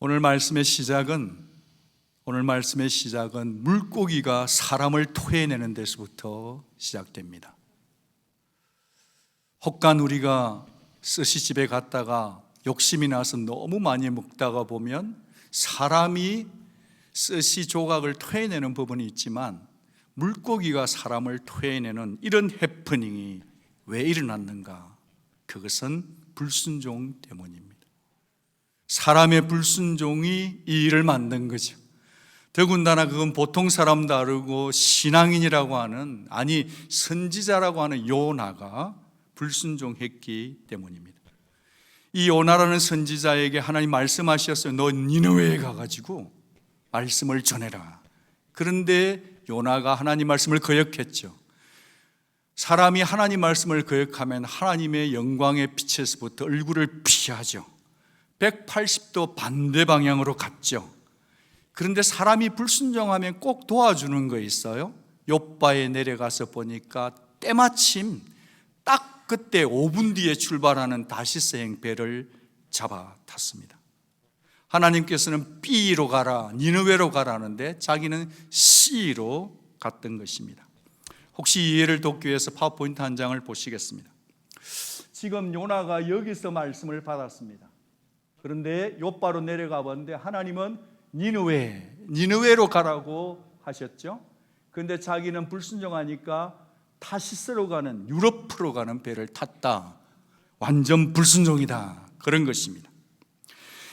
오늘 말씀의 시작은 물고기가 사람을 토해내는 데서부터 시작됩니다. 혹간 우리가 스시집에 갔다가 욕심이 나서 너무 많이 먹다가 보면 사람이 스시 조각을 토해내는 부분이 있지만 물고기가 사람을 토해내는 이런 해프닝이 왜 일어났는가? 그것은 불순종 때문입니다. 사람의 불순종이 이 일을 만든 거죠. 더군다나 그건 보통 사람 다르고 신앙인이라고 하는, 아니 선지자라고 하는 요나가 불순종했기 때문입니다. 이 요나라는 선지자에게 하나님 말씀하셨어요. 너 니느웨에 가가지고 말씀을 전해라. 그런데 요나가 하나님 말씀을 거역했죠. 사람이 하나님 말씀을 거역하면 하나님의 영광의 빛에서부터 얼굴을 피하죠. 180도 반대 방향으로 갔죠. 그런데 사람이 불순종하면 꼭 도와주는 거 있어요. 욥바에 내려가서 보니까 때마침 딱 그때 5분 뒤에 출발하는 다시스행 배를 잡아 탔습니다. 하나님께서는 B로 가라, 니느웨로 가라는데 자기는 C로 갔던 것입니다. 혹시 이해를 돕기 위해서 파워포인트 한 장을 보시겠습니다. 지금 요나가 여기서 말씀을 받았습니다. 그런데 욥바로 내려가 봤는데 하나님은 니느웨로 가라고 하셨죠. 그런데 자기는 불순종하니까 타시스로 가는, 유럽으로 가는 배를 탔다. 완전 불순종이다. 그런 것입니다.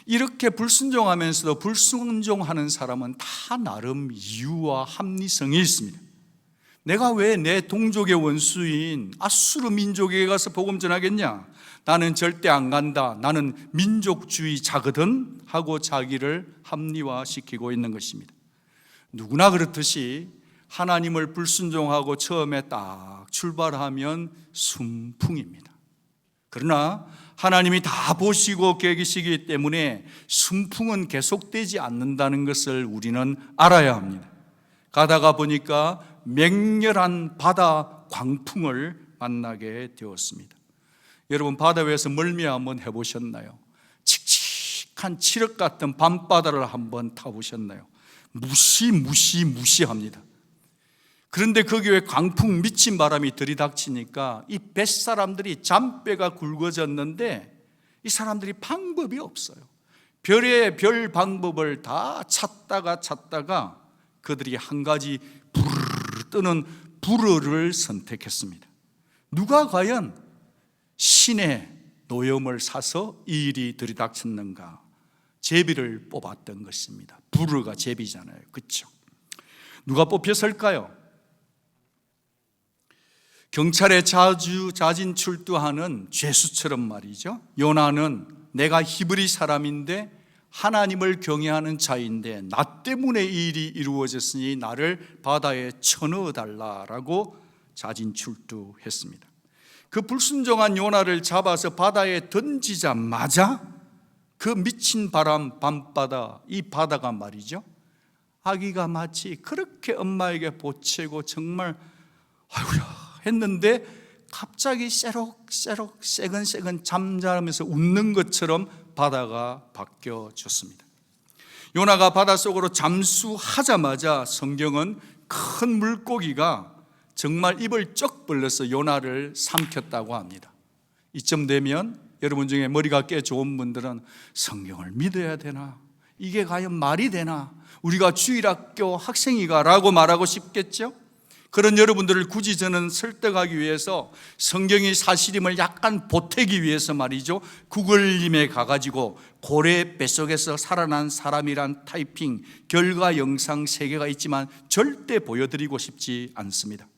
이렇게 불순종하면서도 불순종하는 사람은 다 나름 이유와 합리성이 있습니다. 내가 왜 내 동족의 원수인 아수르 민족에게 가서 복음 전하겠냐? 나는 절대 안 간다. 나는 민족주의자거든 하고 자기를 합리화시키고 있는 것입니다. 누구나 그렇듯이 하나님을 불순종하고 처음에 딱 출발하면 순풍입니다. 그러나 하나님이 다 보시고 계시기 때문에 순풍은 계속되지 않는다는 것을 우리는 알아야 합니다. 가다가 보니까 맹렬한 바다 광풍을 만나게 되었습니다. 여러분 바다 위에서 멀미 한번 해보셨나요? 칙칙한 칠흑 같은 밤바다를 한번 타보셨나요? 무시합니다. 그런데 거기 왜 광풍 미친 바람이 들이닥치니까 이 뱃사람들이 잔뼈가 굵어졌는데 이 사람들이 방법이 없어요. 별의 별 방법을 다 찾다가 그들이 한 가지 부르르 뜨는 불어를 선택했습니다. 누가 과연 신의 노염을 사서 이 일이 들이닥쳤는가? 제비를 뽑았던 것입니다. 불어가 제비잖아요. 그렇죠? 누가 뽑혔을까요? 경찰에 자진 출두하는 죄수처럼 말이죠. 요나는 내가 히브리 사람인데 하나님을 경외하는 자인데 나 때문에 이 일이 이루어졌으니 나를 바다에 쳐넣어달라라고 자진 출두했습니다. 그 불순종한 요나를 잡아서 바다에 던지자마자 그 미친 바람 밤바다, 이 바다가 말이죠, 아기가 마치 그렇게 엄마에게 보채고 정말 아이고야 했는데 갑자기 새록새록 새근새근 잠자면서 웃는 것처럼 바다가 바뀌어졌습니다. 요나가 바닷속으로 잠수하자마자 성경은 큰 물고기가 정말 입을 쩍 벌려서 요나를 삼켰다고 합니다. 이쯤 되면 여러분 중에 머리가 꽤 좋은 분들은 성경을 믿어야 되나? 이게 과연 말이 되나? 우리가 주일학교 학생이가 라고 말하고 싶겠죠? 그런 여러분들을 굳이 저는 설득하기 위해서 성경이 사실임을 약간 보태기 위해서 말이죠, 구글님에 가가지고 고래 뱃속에서 살아난 사람이란 타이핑 결과 영상 3개가 있지만 절대 보여드리고 싶지 않습니다.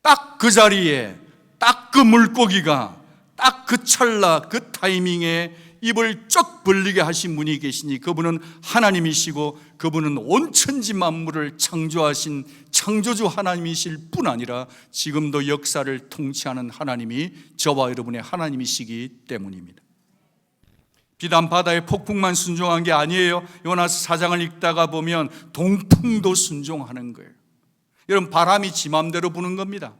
딱 그 자리에 딱 그 물고기가 딱 그 찰나 그 타이밍에 입을 쩍 벌리게 하신 분이 계시니 그분은 하나님이시고 그분은 온 천지 만물을 창조하신 창조주 하나님이실 뿐 아니라 지금도 역사를 통치하는 하나님이 저와 여러분의 하나님이시기 때문입니다. 비단 바다의 폭풍만 순종한 게 아니에요. 요나서 4장을 읽다가 보면 동풍도 순종하는 거예요. 여러분 바람이 지 맘대로 부는 겁니다.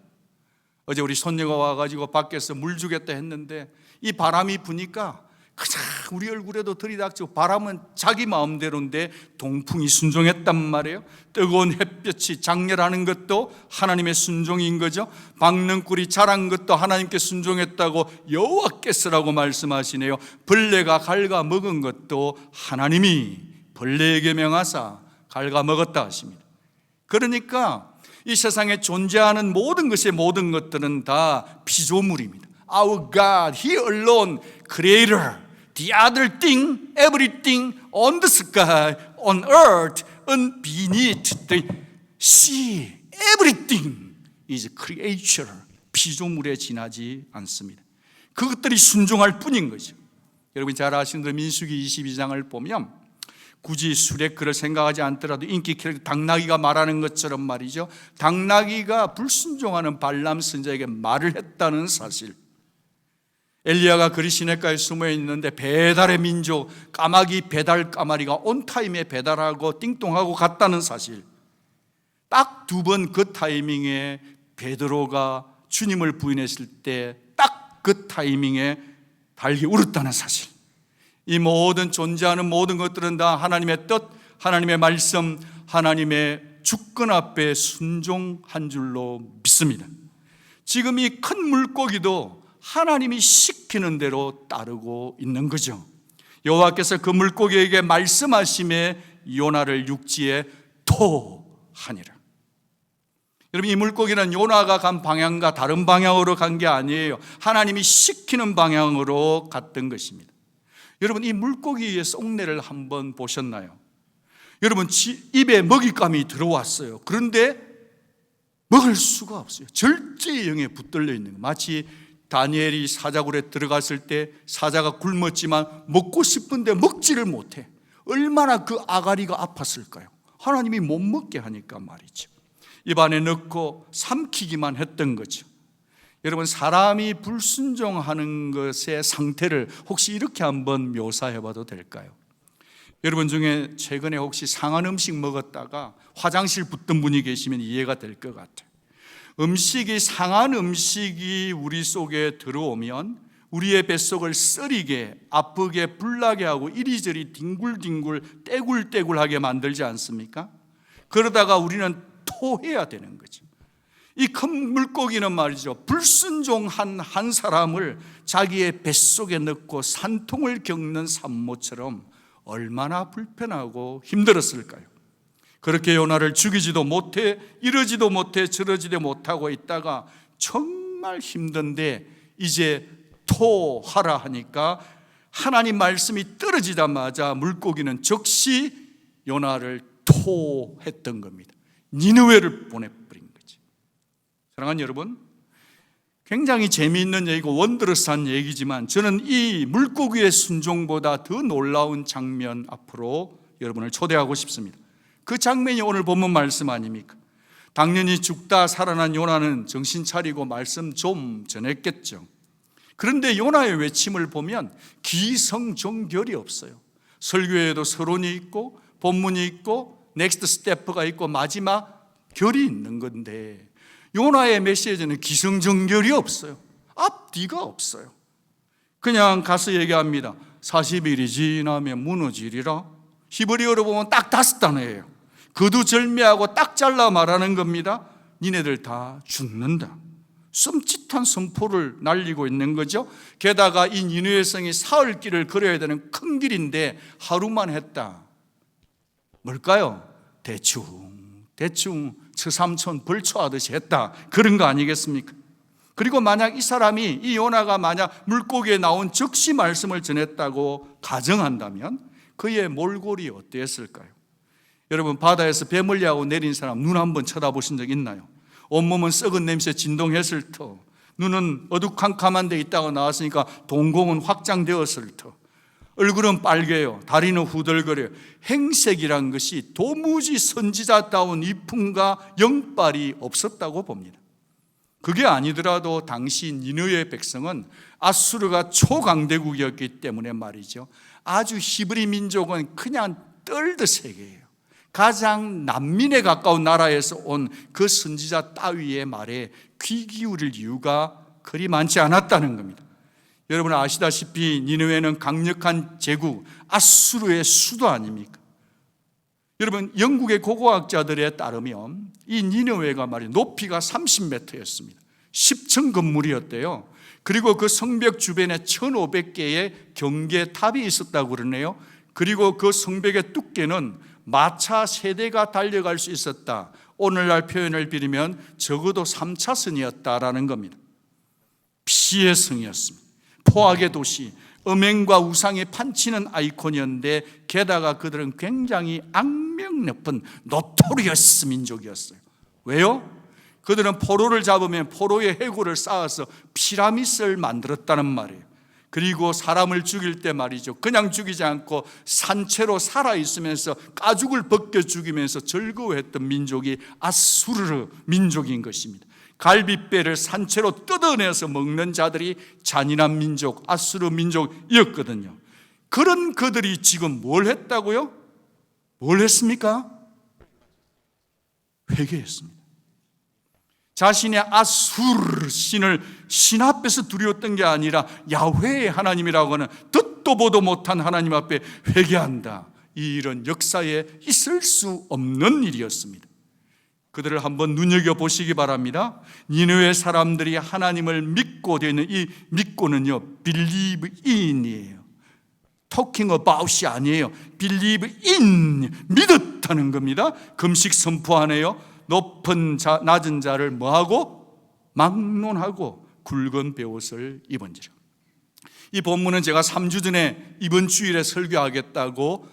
어제 우리 손녀가 와가지고 밖에서 물 주겠다 했는데 이 바람이 부니까 그냥 우리 얼굴에도 들이닥치고 바람은 자기 마음대로인데 동풍이 순종했단 말이에요. 뜨거운 햇볕이 장렬하는 것도 하나님의 순종인 거죠. 박는 꿀이 자란 것도 하나님께 순종했다고 여호와께서라고 말씀하시네요. 벌레가 갉아먹은 것도 하나님이 벌레에게 명하사 갉아먹었다 하십니다. 그러니까 이 세상에 존재하는 모든 것들은 다 피조물입니다. Our God, He alone, Creator. The other thing, everything on the sky, on earth, and beneath the sea, everything is creature. 피조물에 지나지 않습니다. 그것들이 순종할 뿐인 거죠. 여러분 잘 아시는 대로 민수기 22장을 보면 굳이 수레크를 생각하지 않더라도 인기 캐릭터 당나귀가 말하는 것처럼 말이죠. 당나귀가 불순종하는 발람 선지자에게 말을 했다는 사실. 엘리야가 그리 시냇가에 숨어 있는데 배달의 민족 까마귀 배달 까마리가 온타임에 배달하고 띵동하고 갔다는 사실. 딱 두 번 그 타이밍에 베드로가 주님을 부인했을 때 딱 그 타이밍에 달기 울었다는 사실. 이 모든 존재하는 모든 것들은 다 하나님의 뜻, 하나님의 말씀, 하나님의 주권 앞에 순종한 줄로 믿습니다. 지금 이 큰 물고기도 하나님이 시키는 대로 따르고 있는 거죠. 여호와께서 그 물고기에게 말씀하심에 요나를 육지에 토하니라. 여러분 이 물고기는 요나가 간 방향과 다른 방향으로 간 게 아니에요. 하나님이 시키는 방향으로 갔던 것입니다. 여러분 이 물고기의 속내를 한번 보셨나요? 여러분 입에 먹잇감이 들어왔어요. 그런데 먹을 수가 없어요. 절제의 영에 붙들려 있는 거예요. 마치 다니엘이 사자굴에 들어갔을 때 사자가 굶었지만 먹고 싶은데 먹지를 못해. 얼마나 그 아가리가 아팠을까요? 하나님이 못 먹게 하니까 말이죠. 입안에 넣고 삼키기만 했던 거죠. 여러분 사람이 불순종하는 것의 상태를 혹시 이렇게 한번 묘사해 봐도 될까요? 여러분 중에 최근에 혹시 상한 음식 먹었다가 화장실 붙던 분이 계시면 이해가 될 것 같아요. 상한 음식이 우리 속에 들어오면 우리의 뱃속을 쓰리게 아프게 불나게 하고 이리저리 뒹굴뒹굴 떼굴떼굴하게 만들지 않습니까? 그러다가 우리는 토해야 되는 거죠. 이 큰 물고기는 말이죠, 불순종한 한 사람을 자기의 뱃속에 넣고 산통을 겪는 산모처럼 얼마나 불편하고 힘들었을까요? 그렇게 요나를 죽이지도 못해 이러지도 못해 저러지도 못하고 있다가 정말 힘든데 이제 토하라 하니까 하나님 말씀이 떨어지자마자 물고기는 즉시 요나를 토했던 겁니다. 니느웨를 보내버린 거지. 사랑하는 여러분, 굉장히 재미있는 얘기고 원더러스한 얘기지만 저는 이 물고기의 순종보다 더 놀라운 장면 앞으로 여러분을 초대하고 싶습니다. 그 장면이 오늘 본문 말씀 아닙니까? 당연히 죽다 살아난 요나는 정신 차리고 말씀 좀 전했겠죠. 그런데 요나의 외침을 보면 기성정결이 없어요. 설교에도 서론이 있고 본문이 있고 넥스트 스태프가 있고 마지막 결이 있는 건데 요나의 메시지는 기성정결이 없어요. 앞뒤가 없어요. 그냥 가서 얘기합니다. 40일이 지나면 무너지리라. 히브리어로 보면 딱 5단어예요. 거두절미하고 딱 잘라 말하는 겁니다. 니네들 다 죽는다. 썸짓한 선포를 날리고 있는 거죠. 게다가 이 니느웨 성이 사흘 길을 걸어야 되는 큰 길인데 하루만 했다. 뭘까요? 대충 처삼촌 벌초하듯이 했다. 그런 거 아니겠습니까? 그리고 만약 이 사람이, 이 요나가 만약 물고기에 나온 즉시 말씀을 전했다고 가정한다면 그의 몰골이 어땠을까요? 여러분 바다에서 배 멀리하고 내린 사람 눈 한번 쳐다보신 적 있나요? 온몸은 썩은 냄새 진동했을 터, 눈은 어두캄캄한 데 있다가 나왔으니까 동공은 확장되었을 터, 얼굴은 빨개요, 다리는 후들거려요. 행색이란 것이 도무지 선지자다운 이품과 영빨이 없었다고 봅니다. 그게 아니더라도 당시 니느웨 백성은 아수르가 초강대국이었기 때문에 말이죠, 아주 히브리 민족은 그냥 떨드 세계예요. 가장 난민에 가까운 나라에서 온 그 선지자 따위의 말에 귀 기울일 이유가 그리 많지 않았다는 겁니다. 여러분 아시다시피 니느웨는 강력한 제국 아수르의 수도 아닙니까? 여러분 영국의 고고학자들에 따르면 이 니느웨가 말이에요, 높이가 30m였습니다. 10층 건물이었대요. 그리고 그 성벽 주변에 1500개의 경계탑이 있었다고 그러네요. 그리고 그 성벽의 두께는 마차 세대가 달려갈 수 있었다. 오늘날 표현을 빌리면 적어도 3차선이었다라는 겁니다. 피의 성이었습니다. 포악의 도시, 음행과 우상에 판치는 아이콘이었는데 게다가 그들은 굉장히 악명 높은 노토리어스 민족이었어요. 왜요? 그들은 포로를 잡으면 포로의 해골을 쌓아서 피라미드를 만들었다는 말이에요. 그리고 사람을 죽일 때 말이죠, 그냥 죽이지 않고 산채로 살아있으면서 가죽을 벗겨 죽이면서 즐거워했던 민족이 아수르 민족인 것입니다. 갈빗배를 산채로 뜯어내서 먹는 자들이 잔인한 민족, 아수르 민족이었거든요. 그런 그들이 지금 뭘 했다고요? 뭘 했습니까? 회개했습니다. 자신의 아수르 신을 신 앞에서 두려웠던 게 아니라 야훼의 하나님이라고 하는 듣도 보도 못한 하나님 앞에 회개한다. 이런 역사에 있을 수 없는 일이었습니다. 그들을 한번 눈여겨보시기 바랍니다. 니느웨 사람들이 하나님을 믿고 되는 이 믿고는요, believe in이에요. talking about이 아니에요. believe in, 믿었다는 겁니다. 금식 선포하네요. 높은 자, 낮은 자를 뭐하고? 막론하고 굵은 베옷을 입은지라. 이 본문은 제가 3주 전에 이번 주일에 설교하겠다고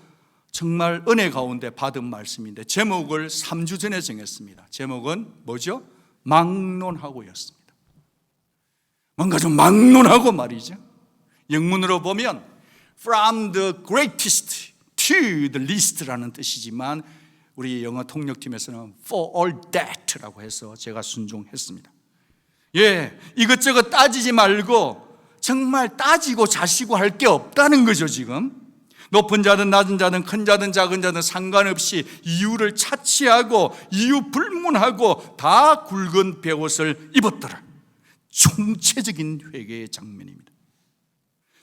정말 은혜 가운데 받은 말씀인데 제목을 3주 전에 정했습니다. 제목은 뭐죠? 막론하고였습니다. 뭔가 좀 막론하고 말이죠. 영문으로 보면 from the greatest to the least라는 뜻이지만 우리 영어 통역팀에서는 for all that라고 해서 제가 순종했습니다. 예, 이것저것 따지지 말고 정말 따지고 자시고 할 게 없다는 거죠. 지금 높은 자든 낮은 자든 큰 자든 작은 자든 상관없이 이유를 차치하고 이유 불문하고 다 굵은 베옷을 입었더라. 총체적인 회개의 장면입니다.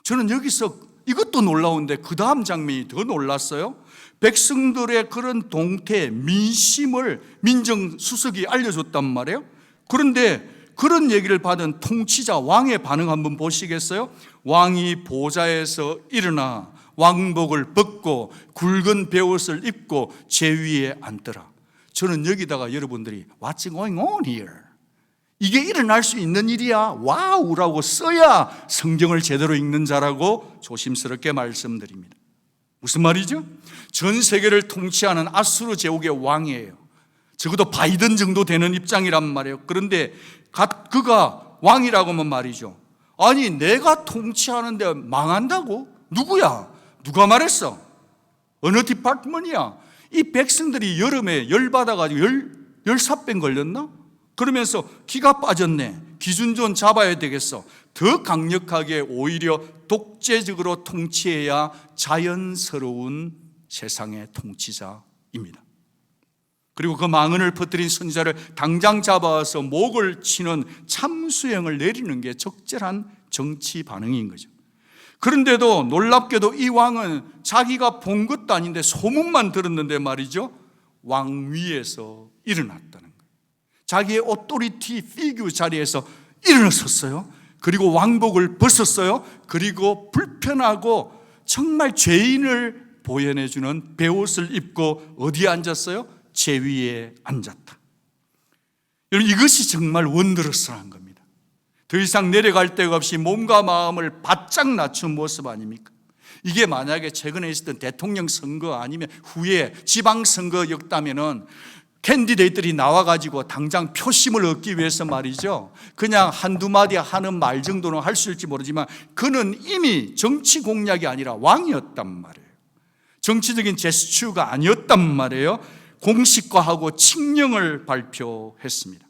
저는 여기서 이것도 놀라운데 그 다음 장면이 더 놀랐어요. 백성들의 그런 동태, 민심을 민정수석이 알려줬단 말이에요. 그런데 그런 얘기를 받은 통치자 왕의 반응 한번 보시겠어요? 왕이 보좌에서 일어나 왕복을 벗고 굵은 베옷을 입고 제위에 앉더라. 저는 여기다가 여러분들이 What's going on here? 이게 일어날 수 있는 일이야, 와우라고 써야 성경을 제대로 읽는 자라고 조심스럽게 말씀드립니다. 무슨 말이죠? 전 세계를 통치하는 아수르 제국의 왕이에요. 적어도 바이든 정도 되는 입장이란 말이에요. 그런데 그가 왕이라고 하면 말이죠, 아니 내가 통치하는데 망한다고? 누구야? 누가 말했어? 어느 디파트먼이야? 이 백성들이 여름에 열받아가지고 열사병 걸렸나? 그러면서 기가 빠졌네. 기준 좀 잡아야 되겠어. 더 강력하게 오히려 독재적으로 통치해야 자연스러운 세상의 통치자입니다. 그리고 그 망언을 퍼뜨린 선지자를 당장 잡아서 목을 치는 참수형을 내리는 게 적절한 정치 반응인 거죠. 그런데도 놀랍게도 이 왕은 자기가 본 것도 아닌데 소문만 들었는데 말이죠, 왕위에서 일어났다는 거예요. 자기의 오토리티 피규어 자리에서 일어섰어요. 그리고 왕복을 벗었어요. 그리고 불편하고 정말 죄인을 보여내주는 베옷을 입고 어디에 앉았어요? 제위에 앉았다. 여러분, 이것이 정말 원더러스한 겁니다. 더 이상 내려갈 데가 없이 몸과 마음을 바짝 낮춘 모습 아닙니까? 이게 만약에 최근에 있었던 대통령 선거 아니면 후에 지방선거였다면은 캔디데이트들이 나와가지고 당장 표심을 얻기 위해서 말이죠, 그냥 한두 마디 하는 말 정도는 할 수 있을지 모르지만 그는 이미 정치 공략이 아니라 왕이었단 말이에요. 정치적인 제스처가 아니었단 말이에요. 공식화하고 칙령을 발표했습니다.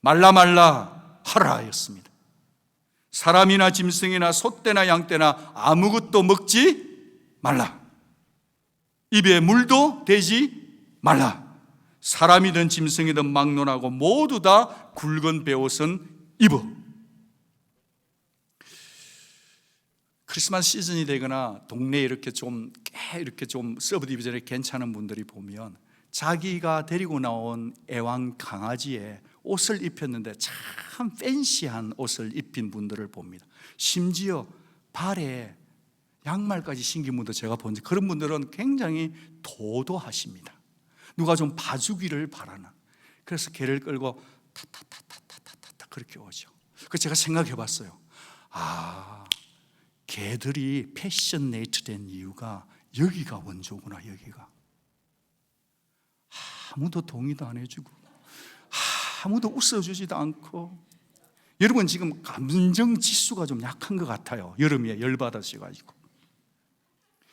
말라 하라였습니다. 사람이나 짐승이나 소떼나 양떼나 아무것도 먹지 말라. 입에 물도 대지 말라. 사람이든 짐승이든 막론하고 모두 다 굵은 베옷은 입어. 크리스마스 시즌이 되거나 동네에 이렇게 좀 서브 디비전에 괜찮은 분들이 보면 자기가 데리고 나온 애완 강아지에 옷을 입혔는데 참 팬시한 옷을 입힌 분들을 봅니다. 심지어 발에 양말까지 신긴 분도 제가 본 적, 그런 분들은 굉장히 도도하십니다. 누가 좀 봐주기를 바라는. 그래서 개를 끌고 타타타타타타타 그렇게 오죠. 그래서 제가 생각해 봤어요. 개들이 패셔네이트 된 이유가 여기가 원조구나. 여기가 아무도 동의도 안 해주고 아무도 웃어주지도 않고. 여러분 지금 감정 지수가 좀 약한 것 같아요. 여름에 열받으셔가지고.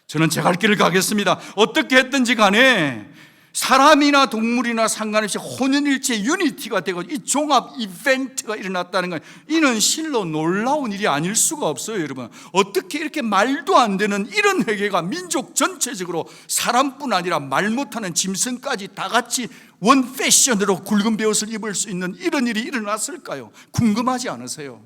저는 제 갈 길을 가겠습니다. 어떻게 했든지 간에 사람이나 동물이나 상관없이 혼연일체 유니티가 되고 이 종합 이벤트가 일어났다는 건 이는 실로 놀라운 일이 아닐 수가 없어요. 여러분, 어떻게 이렇게 말도 안 되는 이런 회개가 민족 전체적으로 사람뿐 아니라 말 못하는 짐승까지 다 같이 원 패션으로 굵은 베옷을 입을 수 있는 이런 일이 일어났을까요? 궁금하지 않으세요?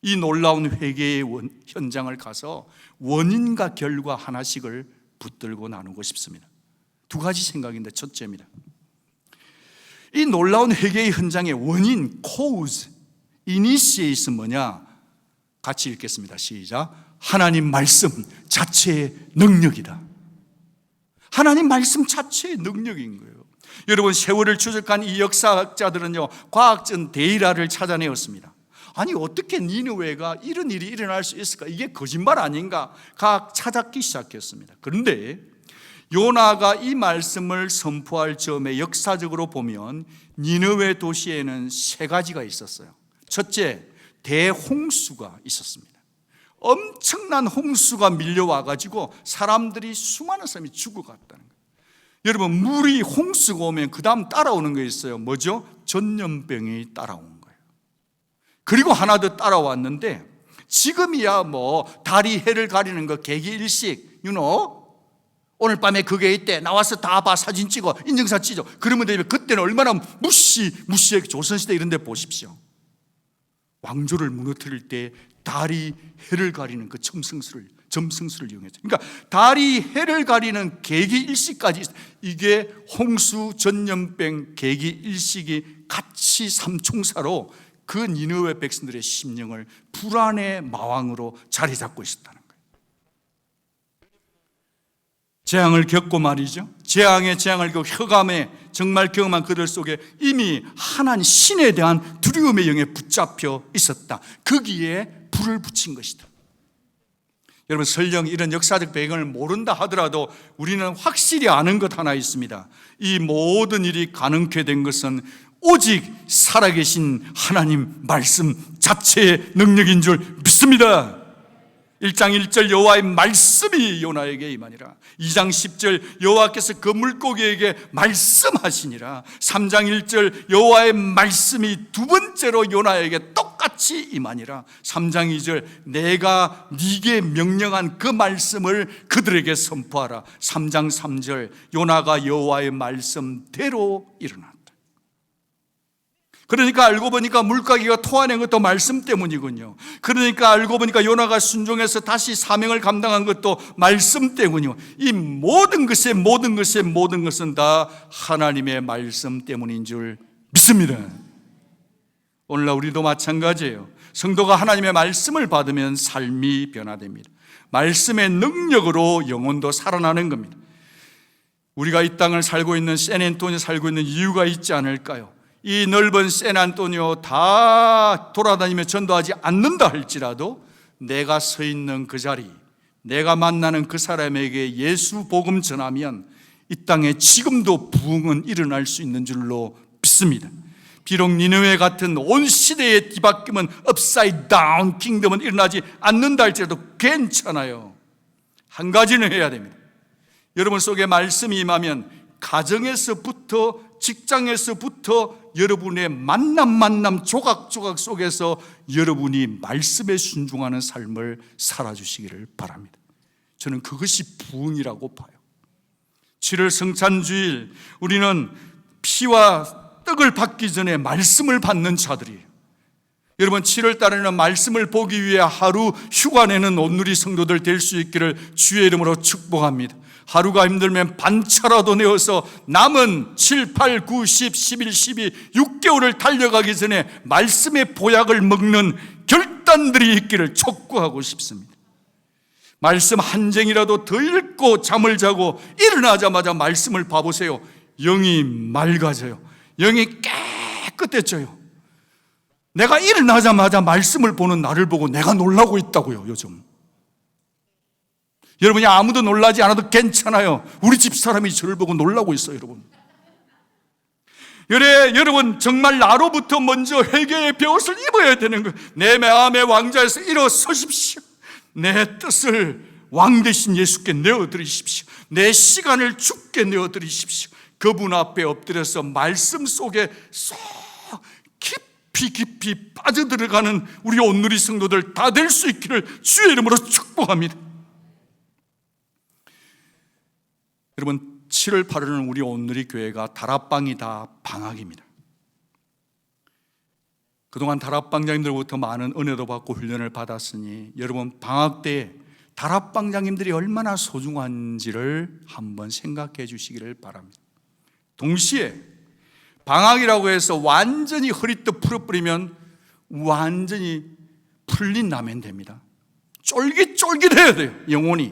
이 놀라운 회개의 현장을 가서 원인과 결과 하나씩을 붙들고 나누고 싶습니다. 두 가지 생각인데, 첫째입니다. 이 놀라운 회개의 현장의 원인, cause, initiate는 뭐냐? 같이 읽겠습니다. 시작. 하나님 말씀 자체의 능력이다. 하나님 말씀 자체의 능력인 거예요. 여러분, 세월을 추적한 이 역사학자들은요, 과학적 데이터를 찾아내었습니다. 아니, 어떻게 니느웨가 이런 일이 일어날 수 있을까? 이게 거짓말 아닌가? 각 찾았기 시작했습니다. 그런데 요나가 이 말씀을 선포할 즈음에 역사적으로 보면 니느웨 도시에는 세 가지가 있었어요. 첫째, 대홍수가 있었습니다. 엄청난 홍수가 밀려와가지고 사람들이, 수많은 사람이 죽어갔다는 거예요. 여러분, 물이 홍수가 오면 그 다음 따라오는 게 있어요. 뭐죠? 전염병이 따라온 거예요. 그리고 하나 더 따라왔는데, 지금이야 뭐 달이 해를 가리는 거 개기일식, 오늘 밤에 그게 있대, 나와서 다 봐, 사진 찍어, 인증사 찍어, 그러면 되면, 그때는 얼마나 무시하게 조선시대 이런 데 보십시오. 왕조를 무너뜨릴 때 달이 해를 가리는 그 점성술을 이용했죠. 그러니까 달이 해를 가리는 계기일식까지, 이게 홍수, 전염병, 계기일식이 같이 삼총사로 그 니느웨 백성들의 심령을 불안의 마왕으로 자리 잡고 있었다는 거예요. 재앙을 겪고 말이죠. 재앙을 겪고 흑암에 정말 경험한 그들 속에 이미 하나님 신에 대한 두려움의 영에 붙잡혀 있었다. 거기에 불을 붙인 것이다. 여러분, 설령 이런 역사적 배경을 모른다 하더라도 우리는 확실히 아는 것 하나 있습니다. 이 모든 일이 가능케 된 것은 오직 살아계신 하나님 말씀 자체의 능력인 줄 믿습니다. 1장 1절 여호와의 말씀이 요나에게 임하니라. 2장 10절 여호와께서 그 물고기에게 말씀하시니라. 3장 1절 여호와의 말씀이 두 번째로 요나에게 똑같이 임하니라. 3장 2절 내가 네게 명령한 그 말씀을 그들에게 선포하라. 3장 3절 요나가 여호와의 말씀대로 일어났다. 그러니까 알고 보니까 물고기가 토하는 것도 말씀 때문이군요. 그러니까 알고 보니까 요나가 순종해서 다시 사명을 감당한 것도 말씀 때문이요. 이 모든 것은 다 하나님의 말씀 때문인 줄 믿습니다. 오늘날 우리도 마찬가지예요. 성도가 하나님의 말씀을 받으면 삶이 변화됩니다. 말씀의 능력으로 영혼도 살아나는 겁니다. 우리가 이 땅을 살고 있는, 샌안토니오에 살고 있는 이유가 있지 않을까요? 이 넓은 샌안토니오 다 돌아다니며 전도하지 않는다 할지라도 내가 서 있는 그 자리, 내가 만나는 그 사람에게 예수 복음 전하면 이 땅에 지금도 부흥은 일어날 수 있는 줄로 믿습니다. 비록 니느웨 같은 온 시대의 뒤바뀜은 업사이드 다운 킹덤은 일어나지 않는다 할지라도 괜찮아요. 한 가지는 해야 됩니다. 여러분 속에 말씀이 임하면 가정에서부터, 직장에서부터 여러분의 만남 조각조각 속에서 여러분이 말씀에 순종하는 삶을 살아주시기를 바랍니다. 저는 그것이 부흥이라고 봐요. 7월 성찬주일, 우리는 피와 떡을 받기 전에 말씀을 받는 자들이에요. 여러분, 7월 달에는 말씀을 보기 위해 하루 휴가 내는 온누리 성도들 될 수 있기를 주의 이름으로 축복합니다. 하루가 힘들면 반차라도 내어서 남은 7, 8, 9, 10, 11, 12, 6개월을 달려가기 전에 말씀의 보약을 먹는 결단들이 있기를 촉구하고 싶습니다. 말씀 한 쟁이라도 더 읽고 잠을 자고 일어나자마자 말씀을 봐보세요. 영이 맑아져요. 영이 깨끗해져요. 내가 일어나자마자 말씀을 보는 나를 보고 내가 놀라고 있다고요, 요즘. 여러분이 아무도 놀라지 않아도 괜찮아요. 우리 집 사람이 저를 보고 놀라고 있어요, 여러분. 여러분, 정말 나로부터 먼저 회개의 벼옷을 입어야 되는 거예요. 내 마음의 왕좌에서 일어서십시오. 내 뜻을 왕 대신 예수께 내어드리십시오. 내 시간을 주께 내어드리십시오. 그분 앞에 엎드려서 말씀 속에 쏙 깊이 빠져들어가는 우리 온누리 성도들 다 될 수 있기를 주의 이름으로 축복합니다. 여러분, 7월 8일은 우리 온누리 교회가 다락방이다 방학입니다. 그동안 다락방장님들로부터 많은 은혜도 받고 훈련을 받았으니 여러분, 방학 때 다락방장님들이 얼마나 소중한지를 한번 생각해 주시기를 바랍니다. 동시에 방학이라고 해서 완전히 허리떡 풀어버리면 완전히 풀린 라면 됩니다. 쫄깃쫄깃해야 돼요, 영혼이.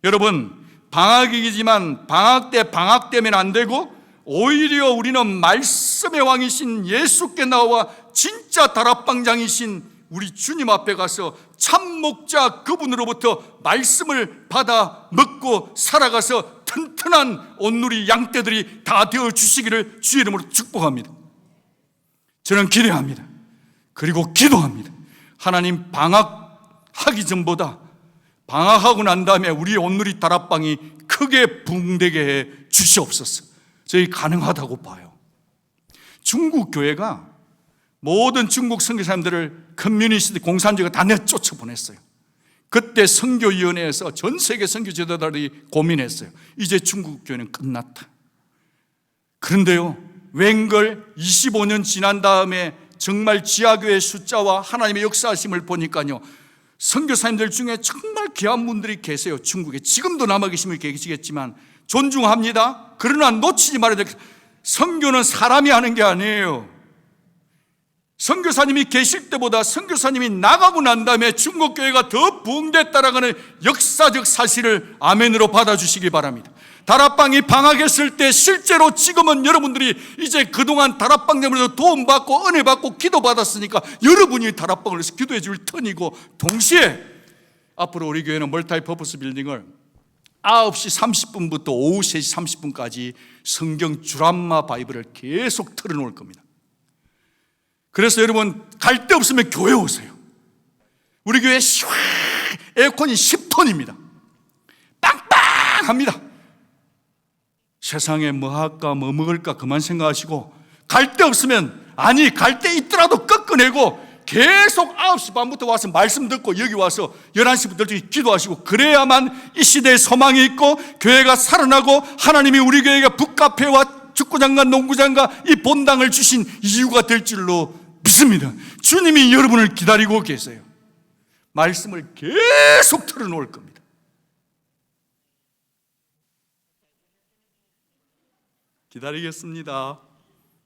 여러분, 방학이지만 방학 때 방학 때면 안 되고 오히려 우리는 말씀의 왕이신 예수께 나와 진짜 다락방장이신 우리 주님 앞에 가서 참목자 그분으로부터 말씀을 받아 먹고 살아가서 튼튼한 온누리 양떼들이 다 되어 주시기를 주의 이름으로 축복합니다. 저는 기대합니다. 그리고 기도합니다. 하나님, 방학하기 전보다 방학하고 난 다음에 우리 온누리 다락방이 크게 붕대게 해 주시옵소서. 저희 가능하다고 봐요. 중국 교회가 모든 중국 선교사님들을 커뮤니스트 공산주의가 다 내쫓아 보냈어요. 그때 선교위원회에서 전 세계 선교 지도자들이 고민했어요. 이제 중국 교회는 끝났다. 그런데요, 웬걸 25년 지난 다음에 정말 지하교회 숫자와 하나님의 역사하심을 보니까요, 선교사님들 중에 정말 귀한 분들이 계세요. 중국에 지금도 남아 계시면 계시겠지만 존중합니다. 그러나 놓치지 말아야 될, 선교는 사람이 하는 게 아니에요. 선교사님이 계실 때보다 선교사님이 나가고 난 다음에 중국 교회가 더 부흥됐다라는 역사적 사실을 아멘으로 받아주시기 바랍니다. 다락방이 방학했을 때 실제로 지금은 여러분들이 이제 그동안 다락방장으로서 도움받고 은혜받고 기도받았으니까 여러분이 다락방을 해서 기도해 줄 턴이고, 동시에 앞으로 우리 교회는 멀티 퍼포스 빌딩을 9시 30분부터 오후 3시 30분까지 성경 주람마 바이블을 계속 틀어놓을 겁니다. 그래서 여러분, 갈 데 없으면 교회 오세요. 우리 교회 에어컨이 10톤입니다. 빵빵합니다. 세상에 뭐 할까 뭐 먹을까 그만 생각하시고, 갈 데 없으면, 아니 갈 데 있더라도 꺾어내고 계속 9시 반부터 와서 말씀 듣고 여기 와서 11시부터 기도하시고, 그래야만 이 시대에 소망이 있고 교회가 살아나고 하나님이 우리 교회가 북카페와 축구장과 농구장과 이 본당을 주신 이유가 될 줄로 믿습니다. 주님이 여러분을 기다리고 계세요. 말씀을 계속 틀어놓을 겁니다. 기다리겠습니다.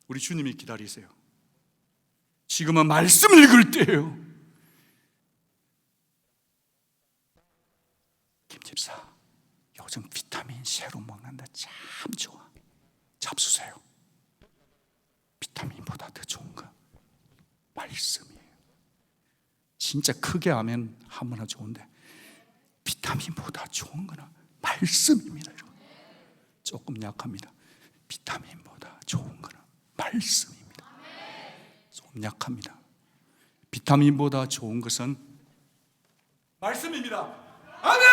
우리 주님이 기다리세요. 지금은 말씀 읽을 때예요. 김 집사, 요즘 비타민 새로 먹는다. 참 좋아. 잡수세요. 비타민보다 더 좋은 거 말씀이에요. 진짜 크게 하면 한번은 좋은데 비타민보다 좋은 거는 말씀입니다. 여러분. 조금 약합니다. 비타민보다 좋은 거는 말씀입니다. 조금 약합니다. 비타민보다 좋은 것은 말씀입니다. 아멘!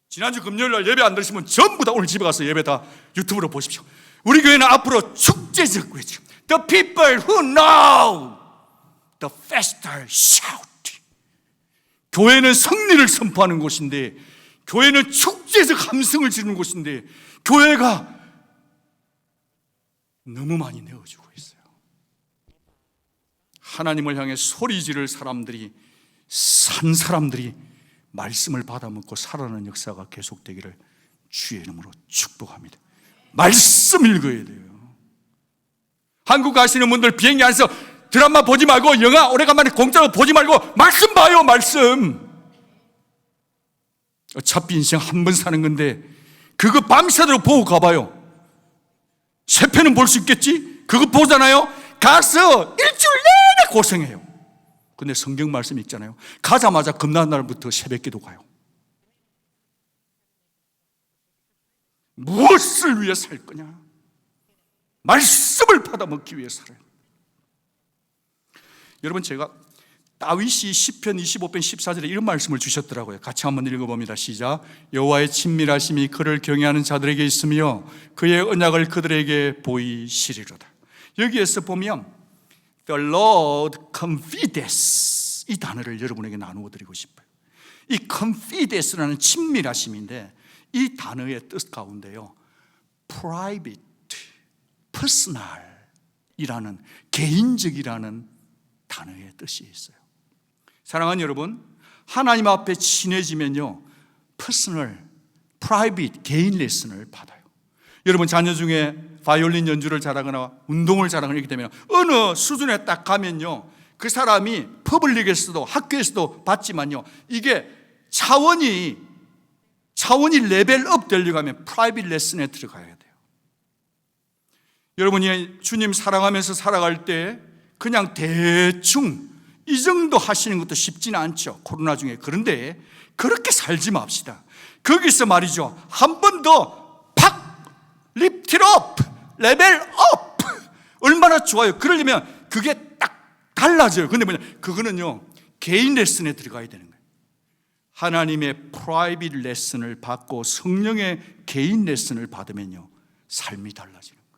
지난주 금요일날 예배 안 들으시면 전부 다 오늘 집에 가서 예배 다 유튜브로 보십시오. 우리 교회는 앞으로 축제적 교회죠. The people who know the faster shout. 교회는 승리를 선포하는 곳인데, 교회는 축제적 함성을 지르는 곳인데, 교회가 너무 많이 내어주고 있어요. 하나님을 향해 소리 지를 사람들이, 산 사람들이 말씀을 받아먹고 살아나는 역사가 계속되기를 주의 이름으로 축복합니다. 말씀 읽어야 돼요. 한국 가시는 분들 비행기 안에서 드라마 보지 말고, 영화 오래간만에 공짜로 보지 말고 말씀 봐요. 말씀. 어차피 인생 한 번 사는 건데 그거 밤새도록 보고 가봐요. 세 편은 볼 수 있겠지? 그거 보잖아요. 가서 일주일 내내 고생해요. 근데 성경 말씀 읽잖아요. 가자마자 금날 날부터 새벽기도 가요. 무엇을 위해 살 거냐? 말씀을 받아먹기 위해 살아요. 여러분, 제가 다윗이 시편 25편 14절에 이런 말씀을 주셨더라고요. 같이 한번 읽어봅니다. 시작. 여호와의 친밀하심이 그를 경외하는 자들에게 있으며 그의 언약을 그들에게 보이시리로다. 여기에서 보면 The Lord confides, 이 단어를 여러분에게 나누어 드리고 싶어요. 이 confides라는 친밀하심인데 이 단어의 뜻 가운데요, private, personal이라는, 개인적이라는 단어의 뜻이 있어요. 사랑하는 여러분, 하나님 앞에 친해지면요, 퍼스널, 프라이빗, 개인 레슨을 받아요. 여러분, 자녀 중에 바이올린 연주를 잘하거나 운동을 잘하거나 이렇게 되면 어느 수준에 딱 가면요, 그 사람이 퍼블릭에서도 학교에서도 받지만요, 이게 차원이 레벨업 되려고 하면 프라이빗 레슨에 들어가야 돼요. 여러분이 주님 사랑하면서 살아갈 때 그냥 대충 이 정도 하시는 것도 쉽지는 않죠, 코로나 중에. 그런데 그렇게 살지 맙시다. 거기서 말이죠, 한 번 더 팍 리프트업, 레벨업. 얼마나 좋아요. 그러려면 그게 딱 달라져요. 근데 그거는요, 개인 레슨에 들어가야 되는 거예요. 하나님의 프라이빗 레슨을 받고 성령의 개인 레슨을 받으면요, 삶이 달라지는 거예요.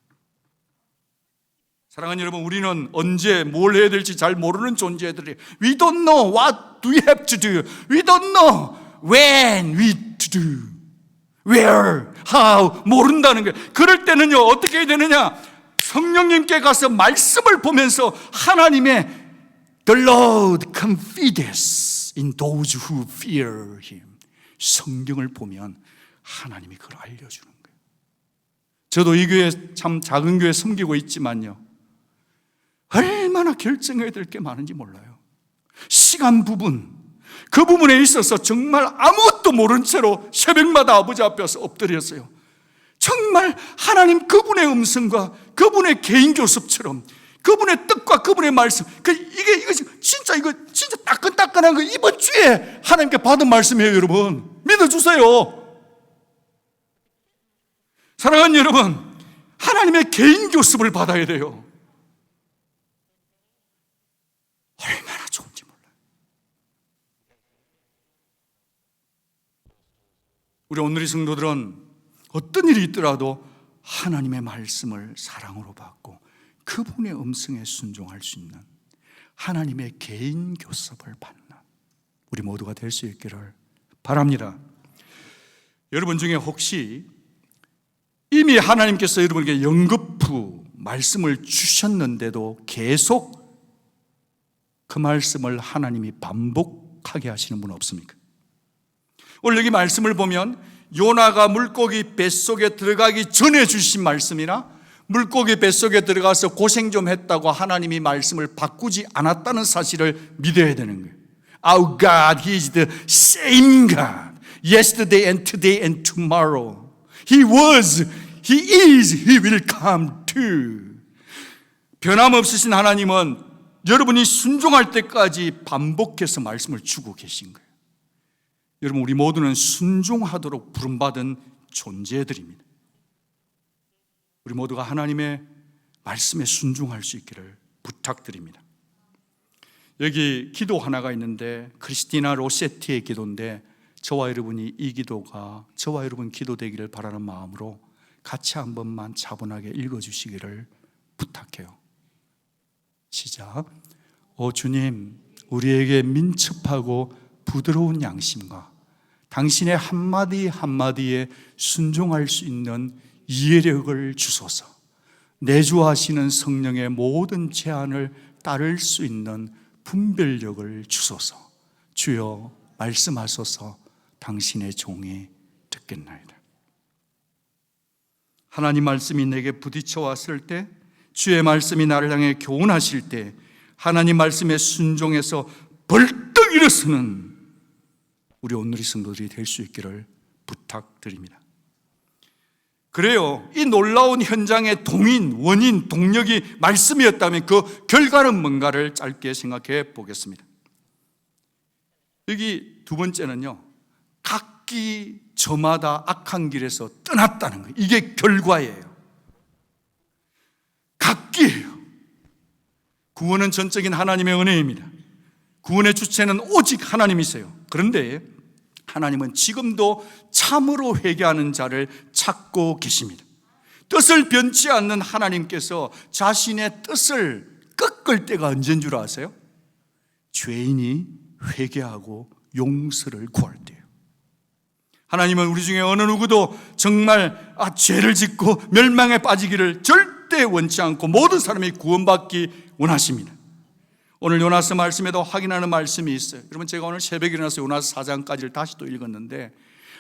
사랑하는 여러분, 우리는 언제 뭘 해야 될지 잘 모르는 존재들이, We don't know what we have to do. We don't know when we to do. Where, how, 모른다는 거예요. 그럴 때는요, 어떻게 해야 되느냐? 성령님께 가서 말씀을 보면서 하나님의 The Lord confides in those who fear Him. 성경을 보면 하나님이 그걸 알려주는 거예요. 저도 이 교회, 참 작은 교회 섬기고 있지만요, 얼마나 결정해야 될 게 많은지 몰라요. 시간 부분, 그 부분에 있어서 정말 아무것도 모른 채로 새벽마다 아버지 앞에서 엎드렸어요. 정말 하나님 그분의 음성과 그분의 개인 교습처럼 그분의 뜻과 그분의 말씀, 이게 진짜 따끈따끈한 거 이번 주에 하나님께 받은 말씀이에요. 여러분, 믿어주세요. 사랑하는 여러분, 하나님의 개인 교습을 받아야 돼요. 얼마나 좋은지 몰라요. 우리 오늘의 성도들은 어떤 일이 있더라도 하나님의 말씀을 사랑으로 받고 그분의 음성에 순종할 수 있는 하나님의 개인 교섭을 받는 우리 모두가 될 수 있기를 바랍니다. 여러분 중에 혹시 이미 하나님께서 여러분에게 연거푸 말씀을 주셨는데도 계속 그 말씀을 하나님이 반복하게 하시는 분 없습니까? 오늘 여기 말씀을 보면 요나가 물고기 뱃속에 들어가기 전에 주신 말씀이나 물고기 뱃속에 들어가서 고생 좀 했다고 하나님이 말씀을 바꾸지 않았다는 사실을 믿어야 되는 거예요. Our God, He is the same God, yesterday and today and tomorrow. He was, He is, He will come too. 변함없으신 하나님은 여러분이 순종할 때까지 반복해서 말씀을 주고 계신 거예요. 여러분, 우리 모두는 순종하도록 부름받은 존재들입니다. 우리 모두가 하나님의 말씀에 순종할 수 있기를 부탁드립니다. 여기 기도 하나가 있는데 크리스티나 로세티의 기도인데 저와 여러분이 이 기도가 저와 여러분 기도 되기를 바라는 마음으로 같이 한 번만 차분하게 읽어주시기를 부탁해요. 시작. 오 주님, 우리에게 민첩하고 부드러운 양심과 당신의 한마디 한마디에 순종할 수 있는 이해력을 주소서. 내주하시는 성령의 모든 제안을 따를 수 있는 분별력을 주소서. 주여 말씀하소서. 당신의 종이 듣겠나이다. 하나님 말씀이 내게 부딪혀 왔을 때, 주의 말씀이 나를 향해 교훈하실 때 하나님 말씀에 순종해서 벌떡 일어서는 우리 온누리 성도들이 될 수 있기를 부탁드립니다. 그래요. 이 놀라운 현장의 동인, 원인, 동력이 말씀이었다면 그 결과는 뭔가를 짧게 생각해 보겠습니다. 여기 두 번째는요, 각기 저마다 악한 길에서 떠났다는 거예요. 이게 결과예요. 각기예요. 구원은 전적인 하나님의 은혜입니다. 구원의 주체는 오직 하나님이세요. 그런데 하나님은 지금도 참으로 회개하는 자를 찾고 계십니다. 뜻을 변치 않는 하나님께서 자신의 뜻을 꺾을 때가 언제인 줄 아세요? 죄인이 회개하고 용서를 구할 때예요. 하나님은 우리 중에 어느 누구도 정말 죄를 짓고 멸망에 빠지기를 절대 원치 않고 모든 사람이 구원받기 원하십니다. 오늘 요나서 말씀에도 확인하는 말씀이 있어요. 여러분, 제가 오늘 새벽에 일어나서 요나서 4장까지를 다시 또 읽었는데,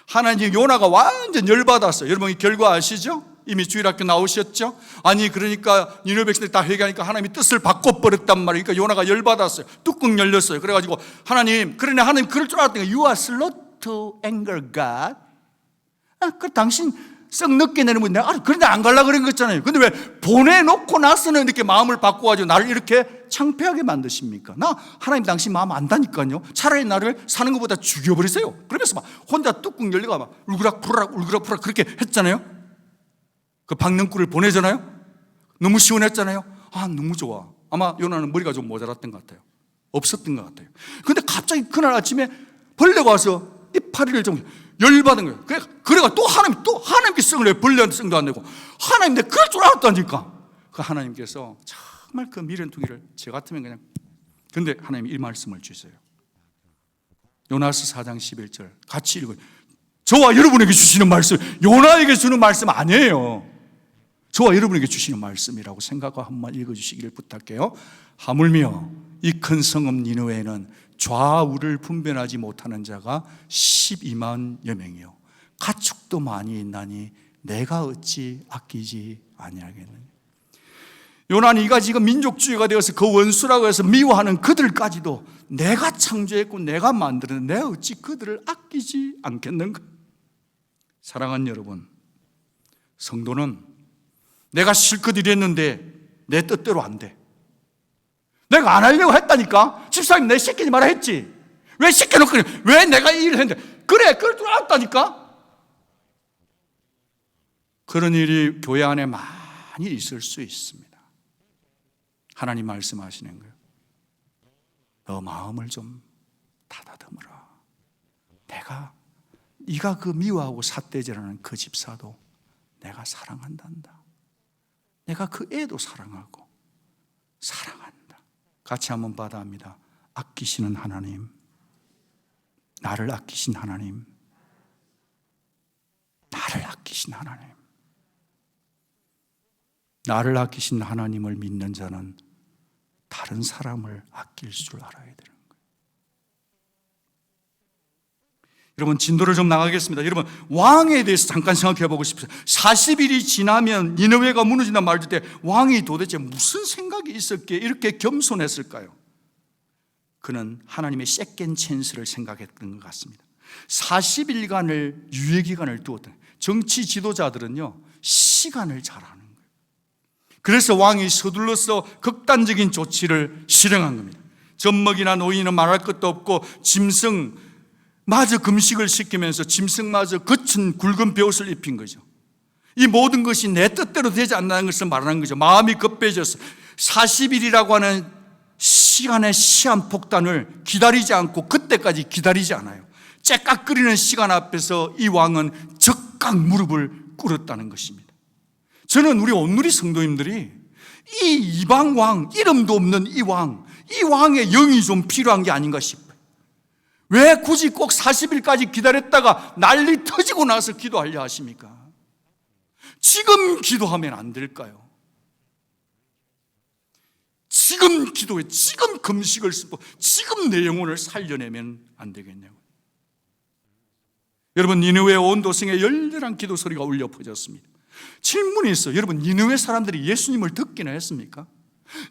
하나님 요나가 완전 열받았어요. 여러분 이 결과 아시죠? 이미 주일학교 나오셨죠? 아니 그러니까 니느웨 백성들이 다 회개하니까 하나님이 뜻을 바꿔버렸단 말이에요. 그러니까 요나가 열받았어요. 뚝뚝 열렸어요. 그래가지고 하나님, 그러네, 하나님 그럴 줄 알았더니 You are slow to anger God. 그 당신 썩 늦게 내는 분, 내가 그런데 안 가려고 그런 거 있잖아요. 근데 왜 보내놓고 나서는 이렇게 마음을 바꿔가지고 나를 이렇게 창피하게 만드십니까? 나 하나님 당신 마음 안다니까요. 차라리 나를 사는 것보다 죽여버리세요. 그러면서 막 혼자 뚝뚝 열리가 막 울그락부락 그렇게 했잖아요. 그 박능구를 보내잖아요. 너무 시원했잖아요. 너무 좋아. 아마 요나는 머리가 좀 모자랐던 것 같아요. 없었던 것 같아요. 근데 갑자기 그날 아침에 벌레가 와서 이파리를 좀 열받은 거예요. 그래가 또 하나님께 성을 내고 벌레한테 성도 안 내고, 하나님 내가 그럴 줄 알았다니까. 그 하나님께서 정말 그 미련투기를 저 같으면 그냥, 근데 하나님이 이 말씀을 주세요. 요나서 4장 11절 같이 읽어요. 저와 여러분에게 주시는 말씀, 요나에게 주는 말씀 아니에요. 저와 여러분에게 주시는 말씀이라고 생각하고 한번 읽어주시기를 부탁해요. 하물며 이 큰 성읍 니느웨에는 좌우를 분별하지 못하는 자가 12만여 명이요 가축도 많이 있나니 내가 어찌 아끼지 아니하겠느냐. 요나는 이가 지금 민족주의가 되어서 그 원수라고 해서 미워하는 그들까지도 내가 창조했고 내가 만들었는데 내가 어찌 그들을 아끼지 않겠는가. 사랑하는 여러분, 성도는 내가 실컷 일했는데 내 뜻대로 안 돼. 내가 안 하려고 했다니까. 집사님 내 시키지 마라 했지. 왜 시켜놓고 왜 내가 이 일을 했는데. 그래 그럴 줄 알았다니까. 그런 일이 교회 안에 많이 있을 수 있습니다. 하나님 말씀하시는 거예요. 너 마음을 좀 다다듬어라. 네가 그 미워하고 삿대질하는 그 집사도 내가 사랑한단다. 내가 그 애도 사랑하고 사랑한다. 같이 한번 받아합니다. 아끼시는 하나님, 나를 아끼신 하나님, 나를 아끼신 하나님. 나를 아끼신 하나님을 믿는 자는 다른 사람을 아낄 줄 알아야 되는 거예요. 여러분 진도를 좀 나가겠습니다. 여러분 왕에 대해서 잠깐 생각해 보고 싶어요. 40일이 지나면 니느웨가 무너진단 말을 때 왕이 도대체 무슨 생각이 있었기에 이렇게 겸손했을까요? 그는 하나님의 세컨 찬스를 생각했던 것 같습니다. 40일간을 유예기간을 두었던, 정치 지도자들은요 시간을 잘 아는 거예요. 그래서 왕이 서둘러서 극단적인 조치를 실행한 겁니다. 젖먹이나 노인은 말할 것도 없고 짐승마저 금식을 시키면서 짐승마저 거친 굵은 베옷을 입힌 거죠. 이 모든 것이 내 뜻대로 되지 않는 것을 말하는 거죠. 마음이 급해져서 40일이라고 하는 시간의 시한폭탄을 기다리지 않고 그때까지 기다리지 않아요. 째깍거리는 시간 앞에서 이 왕은 적각 무릎을 꿇었다는 것입니다. 저는 우리 온누리 성도님들이 이 이방 왕, 이름도 없는 이 왕의 영이 좀 필요한 게 아닌가 싶어요. 왜 굳이 꼭 40일까지 기다렸다가 난리 터지고 나서 기도하려 하십니까? 지금 기도하면 안 될까요? 지금 기도해, 지금 금식을 쓰고 지금 내 영혼을 살려내면 안 되겠냐고. 여러분, 니느웨 온 도성에 열렬한 기도 소리가 울려 퍼졌습니다. 질문이 있어요. 여러분, 니느웨 사람들이 예수님을 듣기나 했습니까?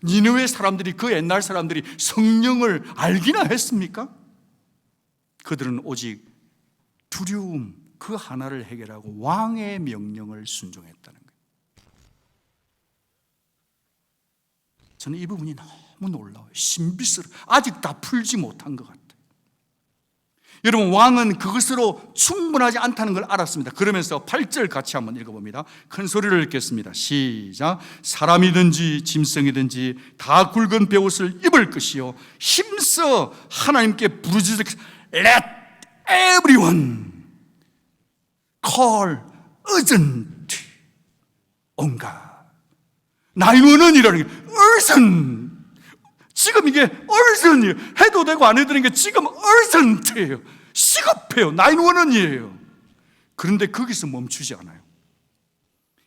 니느웨 사람들이, 그 옛날 사람들이 성령을 알기나 했습니까? 그들은 오직 두려움 그 하나를 해결하고 왕의 명령을 순종했다는 거예요. 저는 이 부분이 너무 놀라워요. 신비스러워. 아직 다 풀지 못한 것 같아요. 여러분, 왕은 그것으로 충분하지 않다는 걸 알았습니다. 그러면서 8절 같이 한번 읽어봅니다. 큰 소리를 읽겠습니다. 시작. 사람이든지 짐승이든지 다 굵은 베옷을 입을 것이요 힘써 하나님께 부르짖을 것. Let everyone call urgent 온갖. 나이원은이라는 게 urgent. 지금 이게 urgent이에요. 해도 되고 안 해도 되는 게 지금 urgent예요. 시급해요. 911이에요. 그런데 거기서 멈추지 않아요.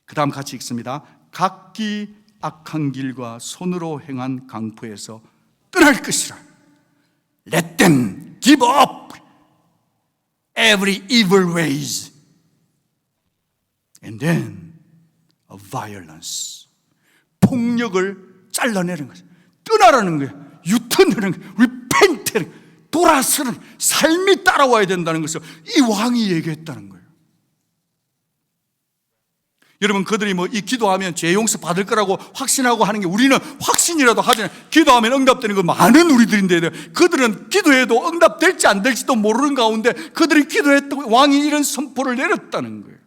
그 다음 같이 읽습니다. 각기 악한 길과 손으로 행한 강포에서 떠날 것이라. Let them give up every evil ways and then a violence. 폭력을 잘라내는 거죠. 떠나라는 거예요. 유턴하는 거예요. 리펜트하는 거예요. 돌아서는 삶이 따라와야 된다는 것을 이 왕이 얘기했다는 거예요. 여러분, 그들이 뭐 이 기도하면 죄 용서 받을 거라고 확신하고 하는 게, 우리는 확신이라도 하잖아요. 기도하면 응답되는 거 많은 우리들인데, 그들은 기도해도 응답될지 안 될지도 모르는 가운데 그들이 기도했다고 왕이 이런 선포를 내렸다는 거예요.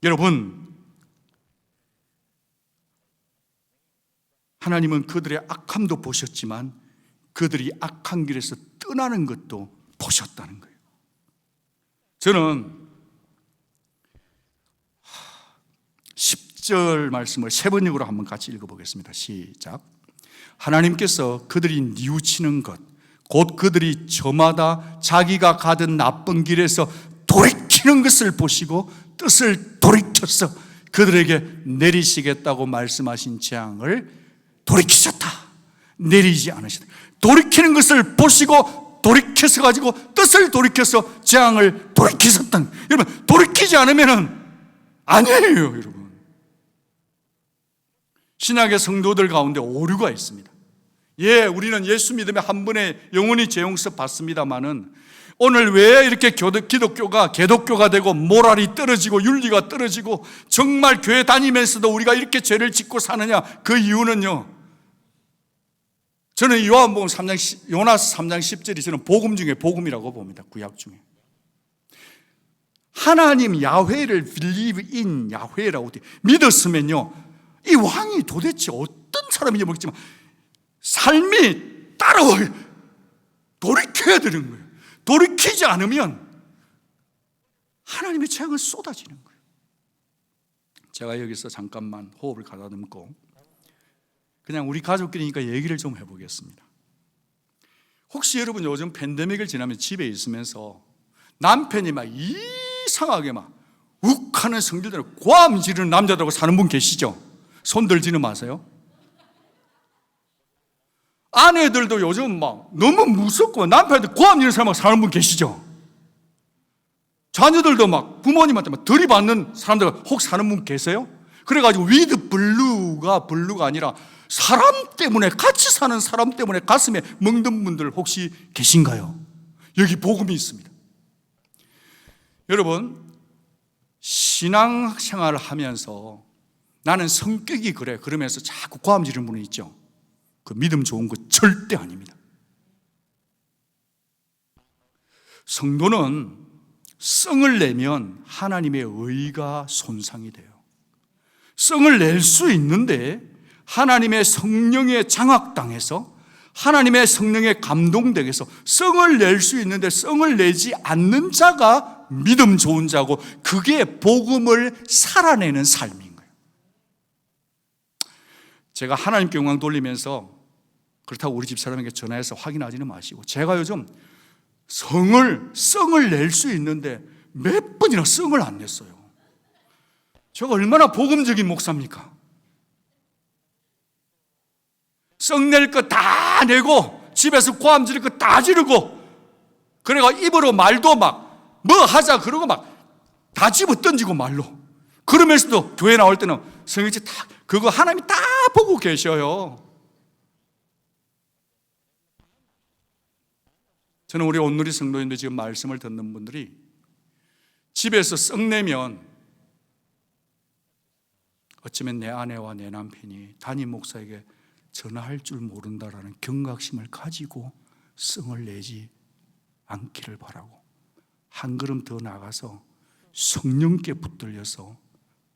여러분, 하나님은 그들의 악함도 보셨지만 그들이 악한 길에서 떠나는 것도 보셨다는 거예요. 저는 10절 말씀을 세번역으로 한번 같이 읽어보겠습니다. 시작. 하나님께서 그들이 뉘우치는 것, 곧 그들이 저마다 자기가 가던 나쁜 길에서 돌이키는 것을 보시고 뜻을 돌이켜서 그들에게 내리시겠다고 말씀하신 재앙을 돌이키셨다. 내리지 않으셨다. 돌이키는 것을 보시고 돌이켜서 가지고 뜻을 돌이켜서 재앙을 돌이키셨다. 여러분, 돌이키지 않으면 아니에요. 여러분, 신약의 성도들 가운데 오류가 있습니다. 예, 우리는 예수 믿으면 한 번에 영원히 죄 용서 받습니다마는 오늘 왜 이렇게 기독교가 개독교가 되고 모랄이 떨어지고 윤리가 떨어지고 정말 교회 다니면서도 우리가 이렇게 죄를 짓고 사느냐? 그 이유는요, 저는 요한복음 3장, 요나스 3장 10절이 저는 복음 중에 복음이라고 봅니다. 구약 중에. 하나님 야훼를 believe in 야훼라고 믿었으면요, 이 왕이 도대체 어떤 사람인지 모르겠지만 삶이 따라와요. 돌이켜야 되는 거예요. 돌이키지 않으면 하나님의 재앙은 쏟아지는 거예요. 제가 여기서 잠깐만 호흡을 가다듬고 그냥 우리 가족끼리니까 얘기를 좀 해보겠습니다. 혹시 여러분 요즘 팬데믹을 지나면 집에 있으면서 남편이 막 이상하게 막 욱하는 성질대로 고함 지르는 남자들하고 사는 분 계시죠? 손 들지는 마세요. 아내들도 요즘 막 너무 무섭고 남편한테 고함 지르는 사람하고 사는 분 계시죠? 자녀들도 막 부모님한테 막 들이받는 사람들 혹 사는 분 계세요? 그래가지고 위드 블루가 아니라 사람 때문에, 같이 사는 사람 때문에 가슴에 멍든 분들 혹시 계신가요? 여기 복음이 있습니다. 여러분, 신앙생활을 하면서 나는 성격이 그래 그러면서 자꾸 고함 지르는 분이 있죠. 그 믿음 좋은 거 절대 아닙니다. 성도는 성을 내면 하나님의 의가 손상이 돼요. 성을 낼 수 있는데 하나님의 성령에 장악당해서 하나님의 성령에 감동되게서 성을 낼 수 있는데 성을 내지 않는 자가 믿음 좋은 자고, 그게 복음을 살아내는 삶인 거예요. 제가 하나님께 영광 돌리면서, 그렇다고 우리 집 사람에게 전화해서 확인하지는 마시고, 제가 요즘 성을 낼 수 있는데 몇 번이나 성을 안 냈어요. 제가 얼마나 복음적인 목사입니까? 썩낼 거 다 내고 집에서 고함 지를 거 다 지르고 그래가 입으로 말도 막 뭐 하자 그러고 막 다 집어 던지고 말로. 그러면서도 교회 나올 때는 성경책 다 그거 하나님이 다 보고 계셔요. 저는 우리 온누리 성도인들 지금 말씀을 듣는 분들이 집에서 썩내면 어쩌면 내 아내와 내 남편이 담임 목사에게 전화할 줄 모른다라는 경각심을 가지고 썽을 내지 않기를 바라고, 한 걸음 더 나가서 성령께 붙들려서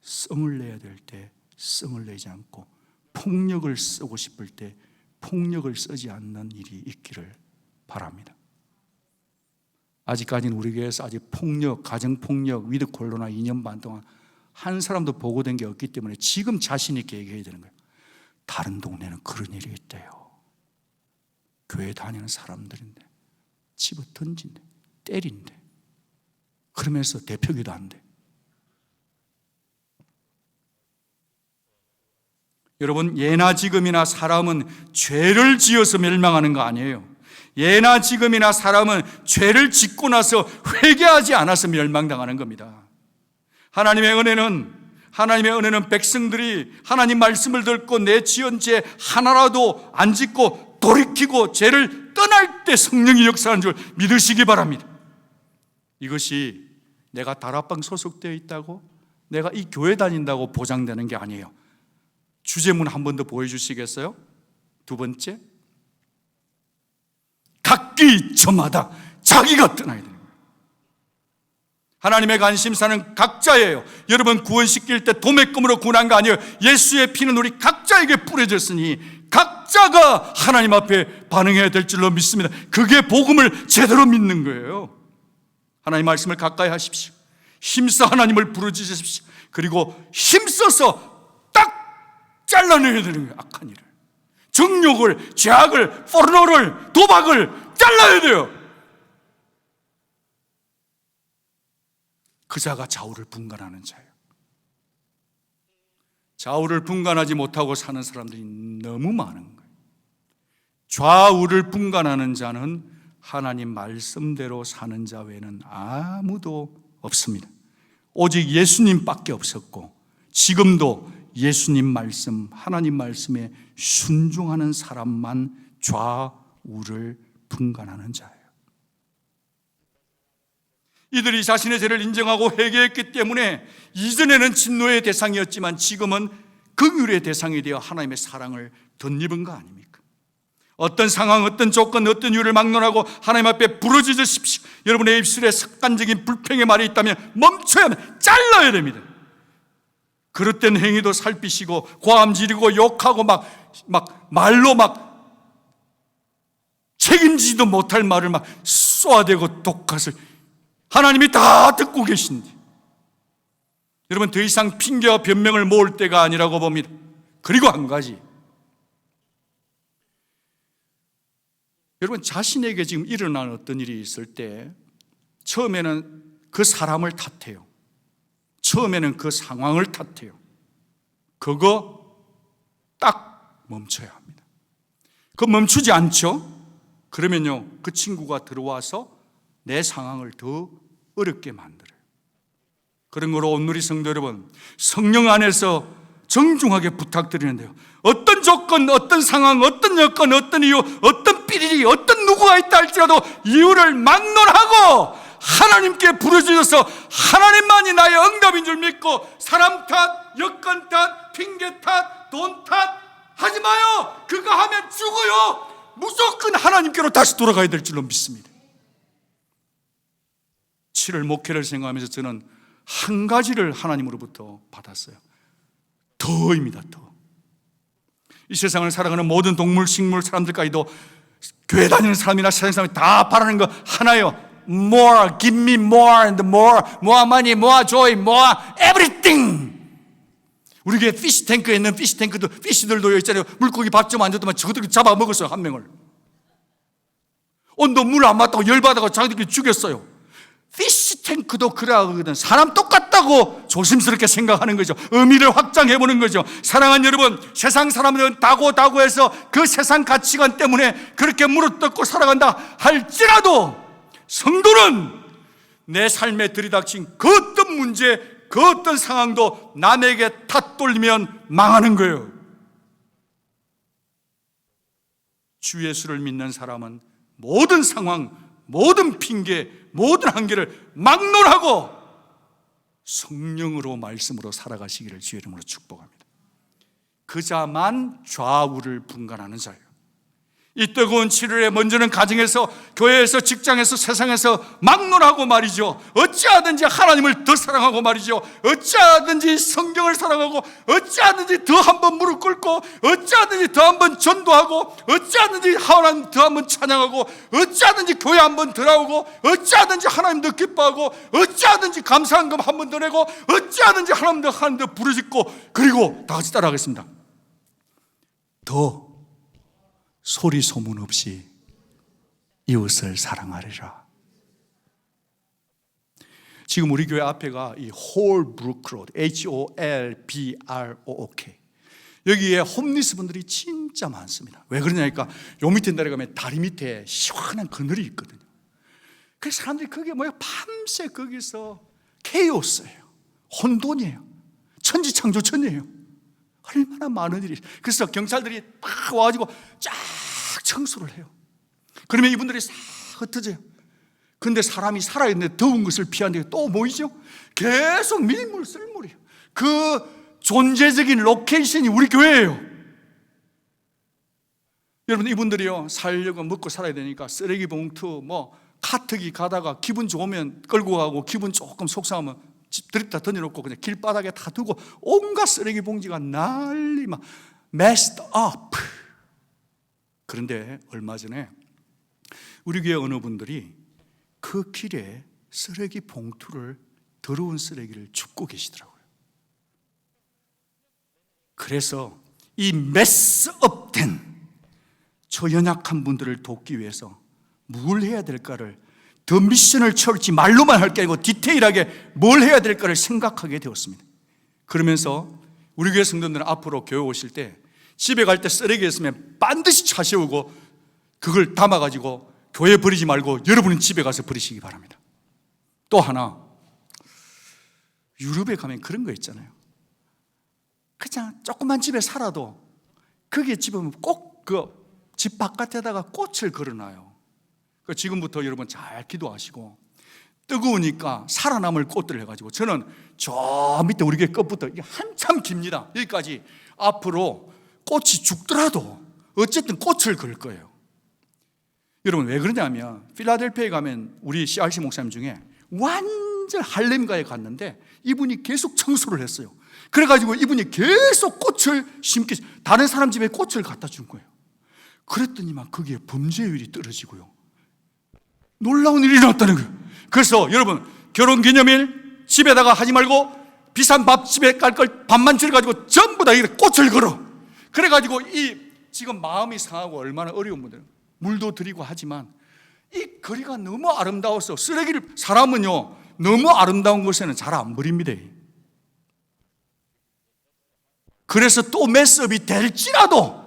썽을 내야 될 때 썽을 내지 않고 폭력을 쓰고 싶을 때 폭력을 쓰지 않는 일이 있기를 바랍니다. 아직까지는 우리 교회에서 아직 폭력, 가정폭력, 위드 코로나 2년 반 동안 한 사람도 보고된 게 없기 때문에 지금 자신 있게 얘기해야 되는 거예요. 다른 동네는 그런 일이 있대요. 교회 다니는 사람들인데 집어 던진대, 때린대. 그러면서 대표기도 안 돼. 여러분, 예나 지금이나 사람은 죄를 지어서 멸망하는 거 아니에요. 예나 지금이나 사람은 죄를 짓고 나서 회개하지 않아서 멸망당하는 겁니다. 하나님의 은혜는 백성들이 하나님 말씀을 듣고 내 지은 죄 하나라도 안 짓고 돌이키고 죄를 떠날 때 성령이 역사하는 줄 믿으시기 바랍니다. 이것이 내가 다락방 소속되어 있다고, 내가 이 교회 다닌다고 보장되는 게 아니에요. 주제문 한 번 더 보여주시겠어요? 두 번째, 각기 저마다 자기가 떠나야 되는 거예요. 하나님의 관심사는 각자예요. 여러분, 구원시킬 때 도매금으로 구원한 거 아니에요. 예수의 피는 우리 각자에게 뿌려졌으니 각자가 하나님 앞에 반응해야 될 줄로 믿습니다. 그게 복음을 제대로 믿는 거예요. 하나님 말씀을 가까이 하십시오. 힘써 하나님을 부르짖으십시오. 그리고 힘써서 딱 잘라내야 되는 거예요. 악한 일을, 정욕을, 죄악을, 포르노를, 도박을 잘라야 돼요. 그 자가 좌우를 분간하는 자예요. 좌우를 분간하지 못하고 사는 사람들이 너무 많은 거예요. 좌우를 분간하는 자는 하나님 말씀대로 사는 자 외에는 아무도 없습니다. 오직 예수님밖에 없었고 지금도 예수님 말씀, 하나님 말씀에 순종하는 사람만 좌우를 분간하는 자예요. 이들이 자신의 죄를 인정하고 회개했기 때문에 이전에는 진노의 대상이었지만 지금은 긍휼의 대상이 되어 하나님의 사랑을 덧입은 거 아닙니까? 어떤 상황, 어떤 조건, 어떤 이유를 막론하고 하나님 앞에 부르짖으십시오. 여러분의 입술에 습관적인 불평의 말이 있다면 멈춰야 합니다. 잘라야 됩니다. 그릇된 행위도 살피시고 고함 지르고 욕하고 말로 책임지지도 못할 말을 쏘아대고 독갓을 하나님이 다 듣고 계신데 여러분, 더 이상 핑계와 변명을 모을 때가 아니라고 봅니다. 그리고 한 가지, 여러분, 자신에게 지금 일어난 어떤 일이 있을 때 처음에는 그 사람을 탓해요. 처음에는 그 상황을 탓해요. 그거 딱 멈춰야 합니다. 그거 멈추지 않죠? 그러면요, 그 친구가 들어와서 내 상황을 더 어렵게 만들어요. 그런 거로 온누리 성도 여러분, 성령 안에서 정중하게 부탁드리는데요, 어떤 조건, 어떤 상황, 어떤 여건, 어떤 이유, 어떤 삐리리, 어떤 누구가 있다 할지라도 이유를 막론하고 하나님께 부르짖어서 하나님만이 나의 응답인 줄 믿고 사람 탓, 여건 탓, 핑계 탓, 돈 탓 하지 마요. 그거 하면 죽어요. 무조건 하나님께로 다시 돌아가야 될 줄로 믿습니다. 7월 목회를 생각하면서 저는 한 가지를 하나님으로부터 받았어요. 더입니다. 더. 이 세상을 살아가는 모든 동물, 식물, 사람들까지도 교회 다니는 사람이나 세상 사람이 다 바라는 거 하나예요. More, give me more and more money, more joy, more everything. 우리 교회 피시탱크에 있는 피시탱크도, 피시들도 있잖아요. 물고기 밥 좀 안 줬더만 저들이 잡아먹었어요. 한 명을. 온도 물 안 맞다고 열받아서 자기들끼리 죽였어요. 피시탱크도 그러하거든. 사람 똑같다고 조심스럽게 생각하는 거죠. 의미를 확장해 보는 거죠. 사랑하는 여러분, 세상 사람들은 다고다고해서 그 세상 가치관 때문에 그렇게 물어뜯고 살아간다 할지라도 성도는 내 삶에 들이닥친 그 어떤 문제, 그 어떤 상황도 남에게 탓돌리면 망하는 거예요. 주 예수를 믿는 사람은 모든 상황, 모든 핑계, 모든 한계를 막론하고 성령으로 말씀으로 살아가시기를 주의 이름으로 축복합니다. 그자만 좌우를 분간하는 자예요. 이 뜨거운 7월에 먼저는 가정에서, 교회에서, 직장에서, 세상에서 막론하고 말이죠. 어찌하든지 하나님을 더 사랑하고 말이죠. 어찌하든지 성경을 사랑하고, 어찌하든지 더 한번 무릎 꿇고, 어찌하든지 더 한번 전도하고, 어찌하든지 하나님 더 한번 찬양하고, 어찌하든지 교회 한번 더 나오고, 어찌하든지 하나님 더 기뻐하고, 어찌하든지 감사한 금 한번 더 내고, 어찌하든지 하나님 더 부르짖고, 그리고 다 같이 따라하겠습니다. 더 소리 소문 없이 이웃을 사랑하리라. 지금 우리 교회 앞에가 이 홀브루크 로드, HOLBROOK. 여기에 홈리스 분들이 진짜 많습니다. 왜 그러냐니까 요 밑에 내려가면 다리 밑에 시원한 그늘이 있거든요. 그래서 사람들이 거기에 밤새 거기서 케이오스예요. 혼돈이에요. 천지창조천이에요. 얼마나 많은 일이. 그래서 경찰들이 막 와가지고 쫙 청소를 해요. 그러면 이분들이 싹 흩어져요. 근데 사람이 살아있는데 더운 것을 피하는데 또 모이죠. 계속 밀물 쓸물이에요. 그 존재적인 로케이션이 우리 교회예요. 여러분, 이분들이요, 살려고 먹고 살아야 되니까 쓰레기 봉투, 카트기 가다가 기분 좋으면 끌고 가고, 기분 조금 속상하면 집 들이다 던져놓고 그냥 길바닥에 다 두고 온갖 쓰레기 봉지가 난리 막 messed up. 그런데 얼마 전에 우리 교회 어느 분들이 그 길에 쓰레기 봉투를, 더러운 쓰레기를 줍고 계시더라고요. 그래서 이 메스업된 저 연약한 분들을 돕기 위해서 뭘 해야 될까를, 더 미션을 채울지 말로만 할 게 아니고 디테일하게 뭘 해야 될까를 생각하게 되었습니다. 그러면서 우리 교회 성도들은 앞으로 교회 오실 때 집에 갈 때 쓰레기 있으면 반드시 차 세우고 그걸 담아가지고 교회 버리지 말고 여러분은 집에 가서 버리시기 바랍니다. 또 하나, 유럽에 가면 그런 거 있잖아요. 그냥 조그만 집에 살아도 거기에 집으면 꼭 그 집 바깥에다가 꽃을 걸어놔요. 지금부터 여러분 잘 기도하시고, 뜨거우니까 살아남을 꽃들을 해가지고, 저는 저 밑에 우리 교회 끝부터 이게 한참 깁니다. 여기까지 앞으로 꽃이 죽더라도 어쨌든 꽃을 걸 거예요. 여러분, 왜 그러냐면 필라델피아에 가면 우리 CRC 목사님 중에 완전 할렘가에 갔는데 이분이 계속 청소를 했어요. 그래가지고 이분이 계속 꽃을 심기, 다른 사람 집에 꽃을 갖다 준 거예요. 그랬더니만 거기에 범죄율이 떨어지고요, 놀라운 일이 일어났다는 거예요. 그래서 여러분, 결혼기념일 집에다가 하지 말고 비싼 밥집에 갈 걸 밥만 줄여가지고 전부 다 이렇게 꽃을 걸어. 그래가지고 이 지금 마음이 상하고 얼마나 어려운 분들, 물도 드리고 하지만 이 거리가 너무 아름다워서 쓰레기를, 사람은요 너무 아름다운 곳에는 잘 안 버립니다. 그래서 또 메스업이 될지라도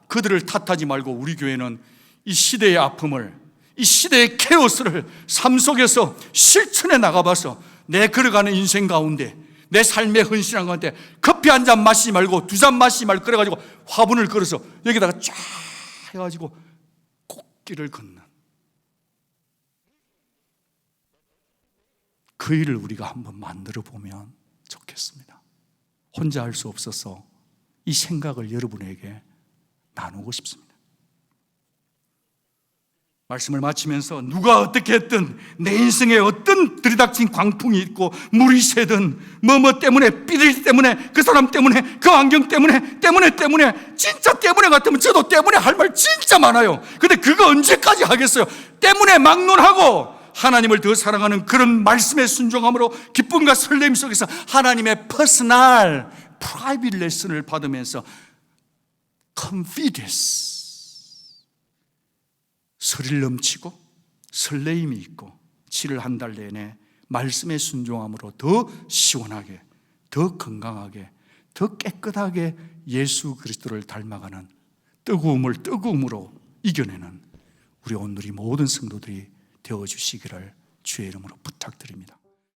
그들을 탓하지 말고 우리 교회는 이 시대의 아픔을, 이 시대의 케오스를 삶 속에서 실천해 나가봐서 내 걸어가는 인생 가운데, 내 삶의 헌신한 가운데 커피 한 잔 마시지 말고 두 잔 마시지 말고 그래가지고 화분을 걸어서 여기다가 쫙 해가지고 꽃길을 걷는 그 일을 우리가 한번 만들어 보면 좋겠습니다. 혼자 할 수 없어서 이 생각을 여러분에게 나누고 싶습니다. 말씀을 마치면서 누가 어떻게 했든 내 인생에 어떤 들이닥친 광풍이 있고 물이 새든 뭐뭐 때문에, 삐리 때문에, 그 사람 때문에, 그 환경 때문에 진짜 때문에 같으면 저도 때문에 할 말 진짜 많아요. 근데 그거 언제까지 하겠어요? 때문에 막론하고 하나님을 더 사랑하는 그런 말씀의 순종함으로 기쁨과 설렘 속에서 하나님의 퍼스널 프라이빗 레슨을 받으면서 confidence, 스릴 넘치고 설레임이 있고 7일 한 달 내내 말씀에 순종함으로 더 시원하게, 더 건강하게, 더 깨끗하게 예수 그리스도를 닮아가는 뜨거움을 뜨거움으로 이겨내는 우리 오늘이 모든 성도들이 되어주시기를 주의 이름으로 부탁드립니다.